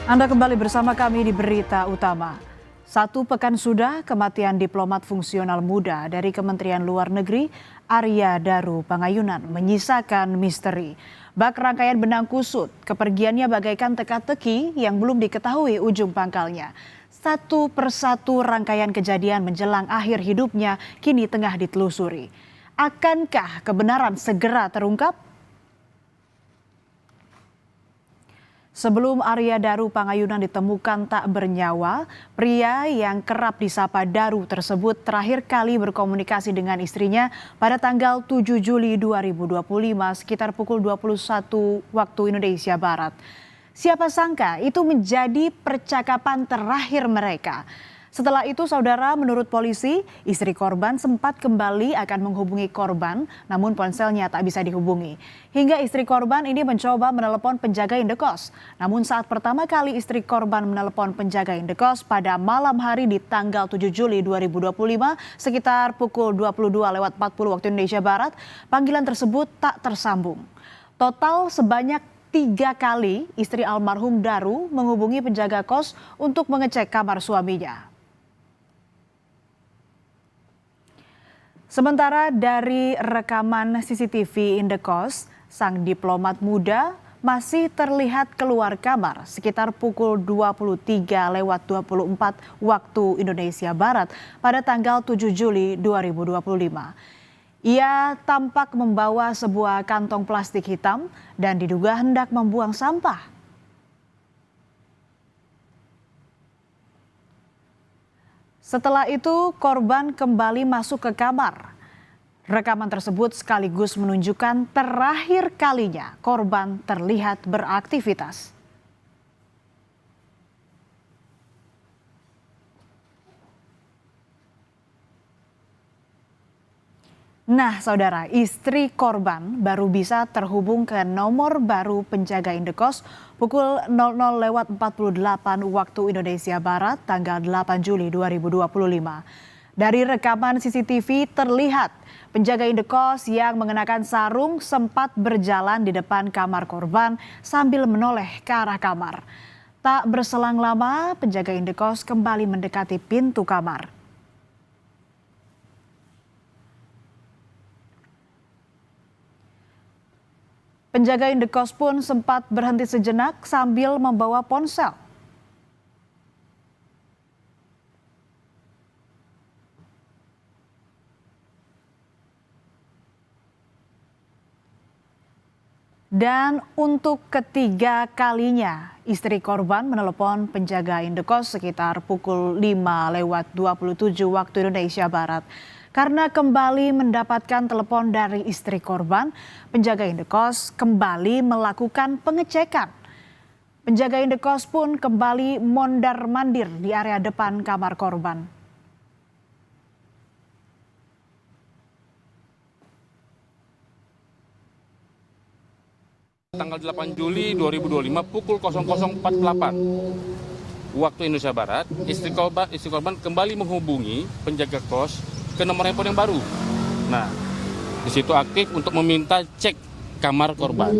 Anda kembali bersama kami di Berita Utama. 1 pekan sudah kematian diplomat fungsional muda dari Kementerian Luar Negeri Arya Daru Pangayunan menyisakan misteri. Bak rangkaian benang kusut, kepergiannya bagaikan teka-teki yang belum diketahui ujung pangkalnya. Satu persatu rangkaian kejadian menjelang akhir hidupnya kini tengah ditelusuri. Akankah kebenaran segera terungkap? Sebelum Arya Daru Pangayunan ditemukan tak bernyawa, pria yang kerap disapa Daru tersebut terakhir kali berkomunikasi dengan istrinya pada tanggal 7 Juli 2025 sekitar pukul 21 waktu Indonesia Barat. Siapa sangka itu menjadi percakapan terakhir mereka. Setelah itu, saudara, menurut polisi, istri korban sempat kembali akan menghubungi korban, namun ponselnya tak bisa dihubungi. Hingga istri korban ini mencoba menelepon penjaga indekos. Namun saat pertama kali istri korban menelepon penjaga indekos pada malam hari di tanggal 7 Juli 2025 sekitar pukul 22:40 waktu Indonesia Barat, panggilan tersebut tak tersambung. Total sebanyak 3 kali istri almarhum Daru menghubungi penjaga kos untuk mengecek kamar suaminya. Sementara dari rekaman CCTV indekos, sang diplomat muda masih terlihat keluar kamar sekitar pukul 23:24 waktu Indonesia Barat pada tanggal 7 Juli 2025. Ia tampak membawa sebuah kantong plastik hitam dan diduga hendak membuang sampah. Setelah itu, korban kembali masuk ke kamar. Rekaman tersebut sekaligus menunjukkan terakhir kalinya korban terlihat beraktivitas. Nah, saudara, istri korban baru bisa terhubung ke nomor baru penjaga indekos pukul 00:48 waktu Indonesia Barat tanggal 8 Juli 2025. Dari rekaman CCTV terlihat penjaga indekos yang mengenakan sarung sempat berjalan di depan kamar korban sambil menoleh ke arah kamar. Tak berselang lama, penjaga indekos kembali mendekati pintu kamar. Penjaga indekos pun sempat berhenti sejenak sambil membawa ponsel. Dan untuk ketiga kalinya, istri korban menelepon penjaga indekos sekitar pukul 5:27 waktu Indonesia Barat. Karena kembali mendapatkan telepon dari istri korban, penjaga indekos kembali melakukan pengecekan. Penjaga indekos pun kembali mondar-mandir di area depan kamar korban. Tanggal 8 Juli 2025 pukul 00:48 waktu Indonesia Barat, istri korban kembali menghubungi penjaga kos ke nomor handphone yang baru. Nah, di situ aktif untuk meminta cek kamar korban,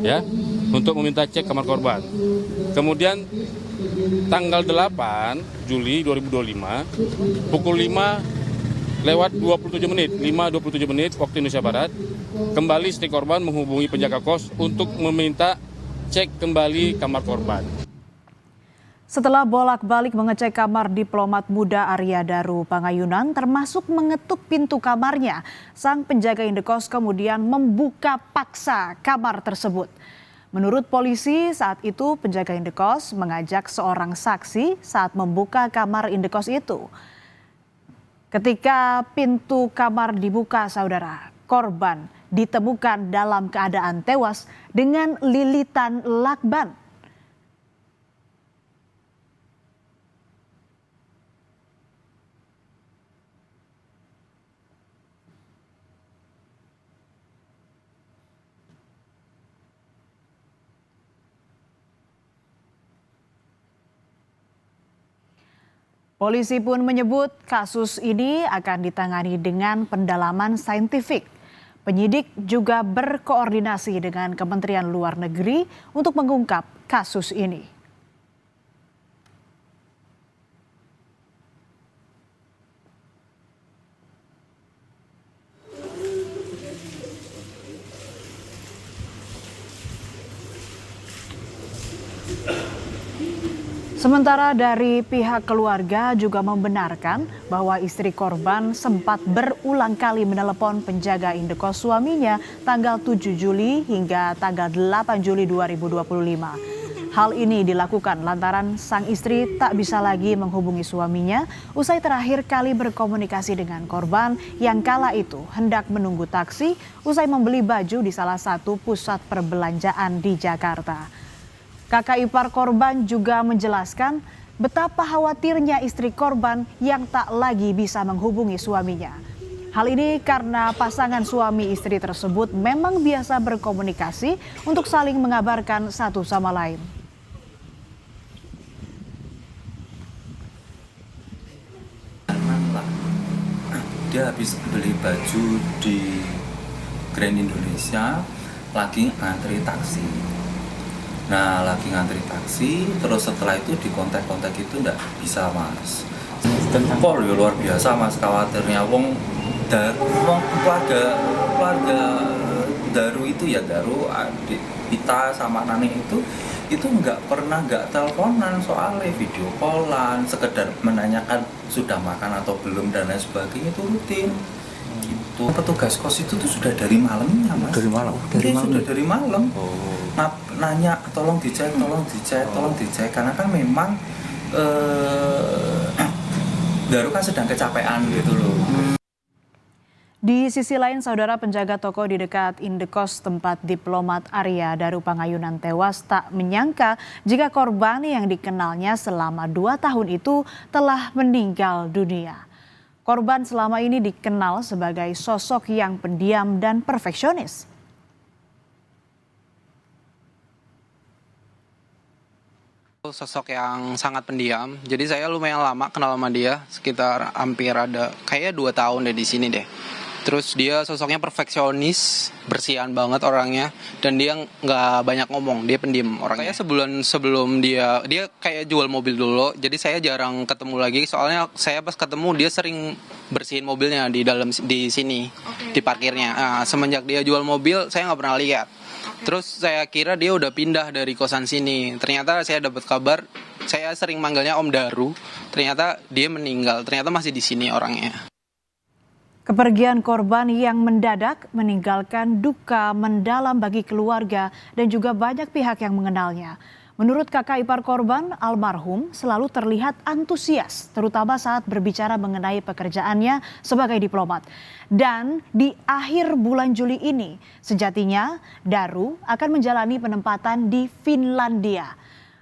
ya, untuk meminta cek kamar korban. Kemudian tanggal 8 Juli 2025 pukul 5:27 waktu Indonesia Barat, kembali istri korban menghubungi penjaga kos untuk meminta cek kembali kamar korban. Setelah bolak-balik mengecek kamar diplomat muda Arya Daru Pangayunan termasuk mengetuk pintu kamarnya, sang penjaga indekos kemudian membuka paksa kamar tersebut. Menurut polisi, saat itu penjaga indekos mengajak seorang saksi saat membuka kamar indekos itu. Ketika pintu kamar dibuka, saudara, korban ditemukan dalam keadaan tewas dengan lilitan lakban. Polisi pun menyebut kasus ini akan ditangani dengan pendalaman saintifik. Penyidik juga berkoordinasi dengan Kementerian Luar Negeri untuk mengungkap kasus ini. Sementara dari pihak keluarga juga membenarkan bahwa istri korban sempat berulang kali menelepon penjaga indekos suaminya tanggal 7 Juli hingga tanggal 8 Juli 2025. Hal ini dilakukan lantaran sang istri tak bisa lagi menghubungi suaminya usai terakhir kali berkomunikasi dengan korban yang kala itu hendak menunggu taksi usai membeli baju di salah satu pusat perbelanjaan di Jakarta. Kakak ipar korban juga menjelaskan betapa khawatirnya istri korban yang tak lagi bisa menghubungi suaminya. Hal ini karena pasangan suami istri tersebut memang biasa berkomunikasi untuk saling mengabarkan satu sama lain. Dia habis beli baju di Grand Indonesia, lagi ngantri taksi. Nah, lagi ngantri taksi, terus setelah itu di kontak-kontak itu enggak bisa, Mas. Pol ya luar biasa, Mas, khawatirnya wong keluarga Daru itu ya, Daru adik kita sama Nani itu nggak teleponan, soalnya video callan, sekedar menanyakan sudah makan atau belum dan lain sebagainya, itu rutin. Gitu. Petugas kos itu tuh sudah dari malamnya, Mas. Dari malam. Sudah dari malam. Nanya tolong dicek karena kan memang Daru kan sedang kecapean gitu loh. Di sisi lain, saudara penjaga toko di dekat indekos tempat diplomat Arya Daru Pangayunan tewas tak menyangka jika korban yang dikenalnya selama 2 tahun itu telah meninggal dunia. Korban selama ini dikenal sebagai sosok yang pendiam dan perfeksionis. Sosok yang sangat pendiam. Jadi saya lumayan lama kenal sama dia, sekitar hampir ada kayaknya 2 tahun deh di sini deh. Terus dia sosoknya perfeksionis, bersihan banget orangnya, dan dia nggak banyak ngomong, dia pendiam orangnya. Saya sebulan sebelum dia kayak jual mobil dulu, jadi saya jarang ketemu lagi. Soalnya saya pas ketemu dia sering bersihin mobilnya di sini, di parkirnya. Nah, semenjak dia jual mobil, saya nggak pernah lihat. Terus saya kira dia udah pindah dari kosan sini. Ternyata saya dapat kabar, saya sering manggilnya Om Daru. Ternyata dia meninggal. Ternyata masih di sini orangnya. Kepergian korban yang mendadak meninggalkan duka mendalam bagi keluarga dan juga banyak pihak yang mengenalnya. Menurut kakak ipar korban, almarhum selalu terlihat antusias, terutama saat berbicara mengenai pekerjaannya sebagai diplomat. Dan di akhir bulan Juli ini, sejatinya Daru akan menjalani penempatan di Finlandia.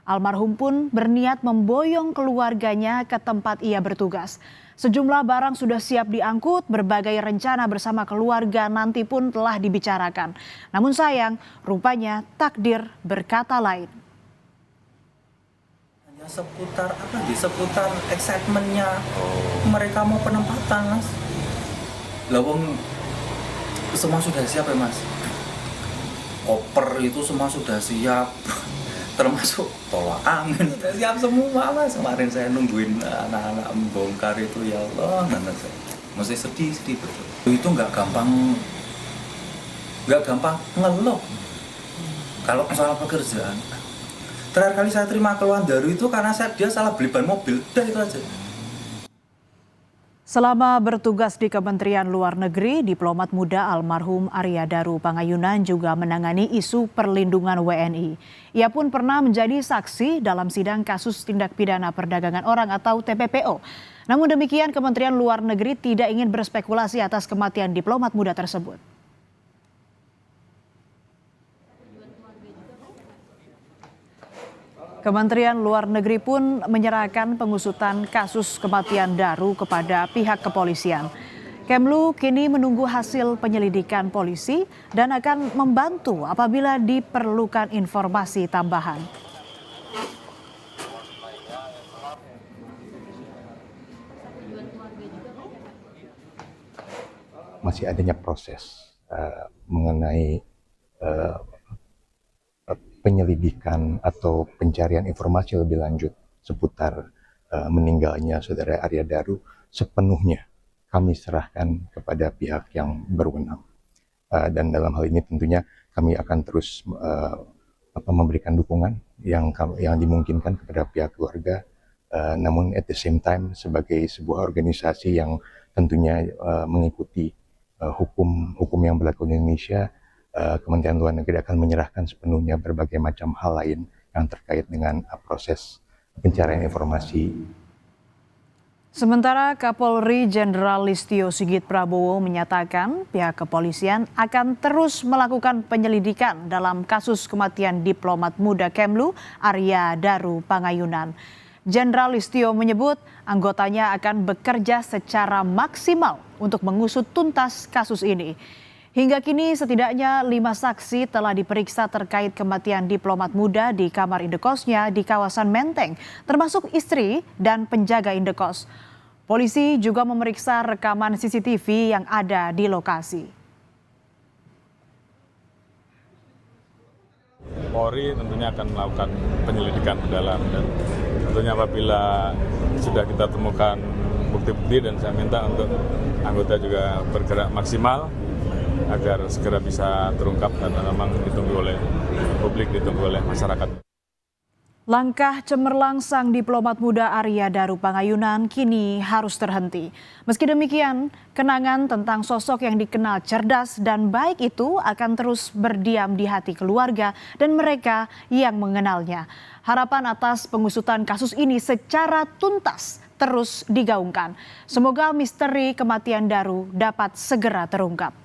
Almarhum pun berniat memboyong keluarganya ke tempat ia bertugas. Sejumlah barang sudah siap diangkut, berbagai rencana bersama keluarga nanti pun telah dibicarakan. Namun sayang, rupanya takdir berkata lain. Seputar excitement-nya mereka mau penempatan, Mas. Lawang semua sudah siap ya, Mas. Koper itu semua sudah siap, termasuk tolak angin sudah siap semua, Mas. Kemarin saya nungguin anak-anak membongkar itu, ya Allah, mesti sedih betul. Itu nggak gampang ngeluh kalau soal pekerjaan. Terakhir kali saya terima keluhan Daru itu karena dia salah beli ban mobil, udah itu aja. Selama bertugas di Kementerian Luar Negeri, diplomat muda almarhum Arya Daru Pangayunan juga menangani isu perlindungan WNI. Ia pun pernah menjadi saksi dalam sidang kasus tindak pidana perdagangan orang atau TPPO. Namun demikian, Kementerian Luar Negeri tidak ingin berspekulasi atas kematian diplomat muda tersebut. Kementerian Luar Negeri pun menyerahkan pengusutan kasus kematian Daru kepada pihak kepolisian. Kemlu kini menunggu hasil penyelidikan polisi dan akan membantu apabila diperlukan informasi tambahan. Masih adanya proses mengenai penyelidikan atau pencarian informasi lebih lanjut seputar meninggalnya saudara Arya Daru, sepenuhnya kami serahkan kepada pihak yang berwenang. Dan dalam hal ini tentunya kami akan terus memberikan dukungan yang dimungkinkan kepada pihak keluarga. Namun at the same time sebagai sebuah organisasi yang tentunya mengikuti hukum yang berlaku di Indonesia, Kementerian Luar Negeri akan menyerahkan sepenuhnya berbagai macam hal lain yang terkait dengan proses pencarian informasi. Sementara Kapolri Jenderal Listio Sigit Prabowo menyatakan pihak kepolisian akan terus melakukan penyelidikan dalam kasus kematian diplomat muda Kemlu Arya Daru Pangayunan. Jenderal Listio menyebut anggotanya akan bekerja secara maksimal untuk mengusut tuntas kasus ini. Hingga kini setidaknya 5 saksi telah diperiksa terkait kematian diplomat muda di kamar indekosnya di kawasan Menteng, termasuk istri dan penjaga indekos. Polisi juga memeriksa rekaman CCTV yang ada di lokasi. Polri tentunya akan melakukan penyelidikan mendalam dan tentunya apabila sudah kita temukan bukti-bukti, dan saya minta untuk anggota juga bergerak maksimal agar segera bisa terungkap karena memang ditunggu oleh publik, ditunggu oleh masyarakat. Langkah cemerlang sang diplomat muda Arya Daru Pangayunan kini harus terhenti. Meski demikian, kenangan tentang sosok yang dikenal cerdas dan baik itu akan terus berdiam di hati keluarga dan mereka yang mengenalnya. Harapan atas pengusutan kasus ini secara tuntas terus digaungkan. Semoga misteri kematian Daru dapat segera terungkap.